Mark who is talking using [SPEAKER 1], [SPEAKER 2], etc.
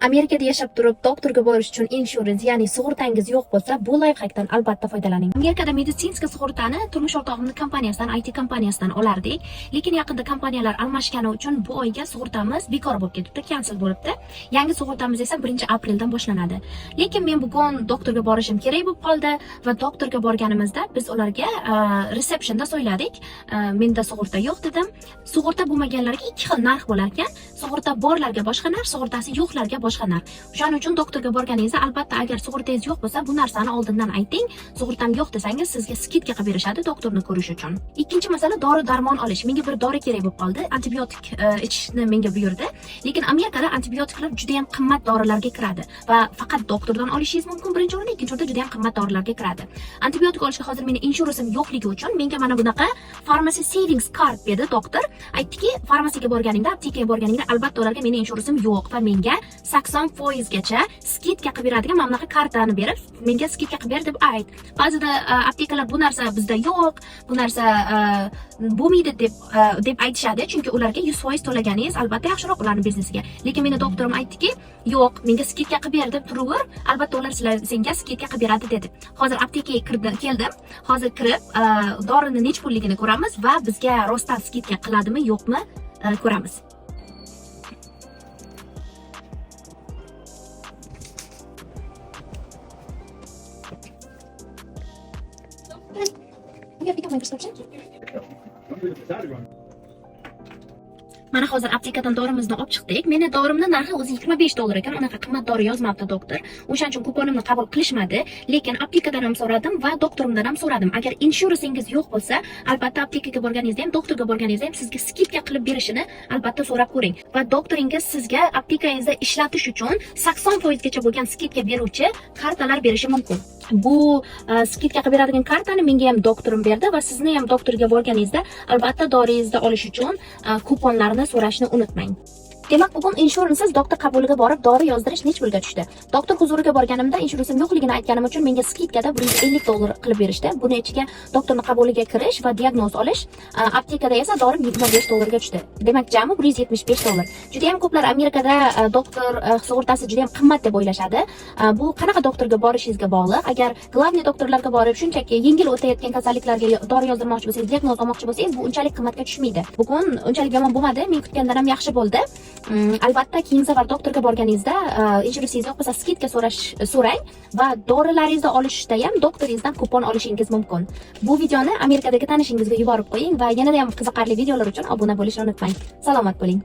[SPEAKER 1] Amerikada yashab turib doktorga borish uchun insurance, ya'ni sug'urtangiz yo'q bo'lsa, bu layfhackdan albatta foydalaning. Amerikada meditsinskiy sug'urtani turmush o'rtog'imning kompaniyasidan, IT kompaniyasidan olardik, lekin yaqinda kompaniyalar almashgani uchun bu oyga sug'urtamiz bekor bo'lib ketibdi, cancel bo'libdi. Yangi sug'urtamiz esa 1-apreldan boshlanadi. Lekin men bugun doktorga borishim kerak bo'lib qoldi va doktorga borganimizda biz ularga receptionda so'yladik. Menda sug'urta yo'q dedim. Sug'urta bo'lmaganlarga ikki xil narx bo'lar ekan. Sug'urta borlarga boshqa narx, sug'urtasi yo'qlarga boshqa narx. Shuning uchun doktorga borganingizda albatta agar sug'urtangiz yo'q bo'lsa, bu narsani oldindan ayting. Sug'urtam yo'q desangiz, sizga skidka qilib berishadi doktorni ko'rish uchun. Ikkinchi masala dori-darmon olish. Menga bir dori kerak bo'lib qoldi. Antibiotik ichishni menga buyurdi. Lekin Amerikada antibiotiklar juda ham qimmat dorilarga kiradi va faqat doktordan olishingiz mumkin birinchi o'rinda, ikkinchi o'rinda juda ham qimmat dorilarga kiradi. Antibiotik olishga hozir meni insuransim yo'qligi uchun menga mana bunaqa Pharmacy Savings Card dedi doktor. Aytdiki, farmasiyaga borganingda, aptekaga borganingda albatta ularga meni insuransim yo'q va menga 80% gacha skidka qilib beradigan mana bunaqa kartani berib, menga skidka qilib ber deb ayt. Ba'zida aptekalar bu narsa bizda yo'q, bu narsa bo'lmaydi deb aytishadi, chunki ularga 100% to'laganingiz albatta yaxshiroq ularning biznesiga. Lekin meni doktorim aytdiki, yo'q, menga skidka qilib ber deb turaver, albatta ular senga skidka qilib beradi dedi. Hozir aptekaga keldim. Hozir kirib, dorini nech pulligini ko'ramiz va bizga rostdan skidka qiladimi, yo'qmi ko'ramiz. Mana hozir aptekadan dorimizni olib chiqdik. Meni dorimning narxi o'zi $25 ekan. Unaqa qimmat dori yozmabdi doktor. O'shaning uchun kuponimni qabul qilishmadi. Lekin aptekadan ham so'radim va doktorimdan ham so'radim. Agar insuransingiz yo'q bo'lsa, albatta aptekaga borganingizda ham, doktorga borganingizda ham sizga skidka qilib berishini albatta so'rab ko'ring. Va doktoringiz sizga aptekangizda ishlatish uchun 80% gacha bo'lgan skidka beruvchi kartalar berishi mumkin. Bu skidka qilib beradigan kartani menga ham doktorim berdi va sizni ham doktorga borganingizda albatta doringizni olish uchun kuponlarni so'rashni unutmang. Demak, bugun insuransiz doktor qabuliga borib dori yozdirish nech pulga tushdi. Doktor huzuriga borganimda insuransim yo'qligini aytganim uchun menga skidkada $150 qilib berishdi. Buni ichiga doktorning qabuliga kirish va diagnoz olish, aptekada esa dori $25 ga tushdi. Demak, jami $175. Juda ham ko'plar Amerikada doktor sug'urtasi juda ham qimmat deb o'ylashadi. Bu qanaqa doktorga borishingizga bog'liq. Agar glavniy doktorlarga borib shunchaki yengil o'tayotgan kasalliklarga dori yozdirmoqchi bo'lsangiz, diagnoz olmoqchi bo'lsangiz, bu unchalik qimmatga tushmaydi. Bugun unchalik yomon bo'lmadi, men kutgandan ham yaxshi bo'ldi. Albatta keyingi safar doktorga borganingizda insuransingiz yo'q bo'lsa skidka so'rang va dorilaringizni olishda ham doktoringizdan kupon olishingiz mumkin. Bu videoni Amerikadagi tanishingizga yuborib qo'ying va yanada ham qiziqarli videolar uchun obuna bo'lishni unutmang. Salomat bo'ling.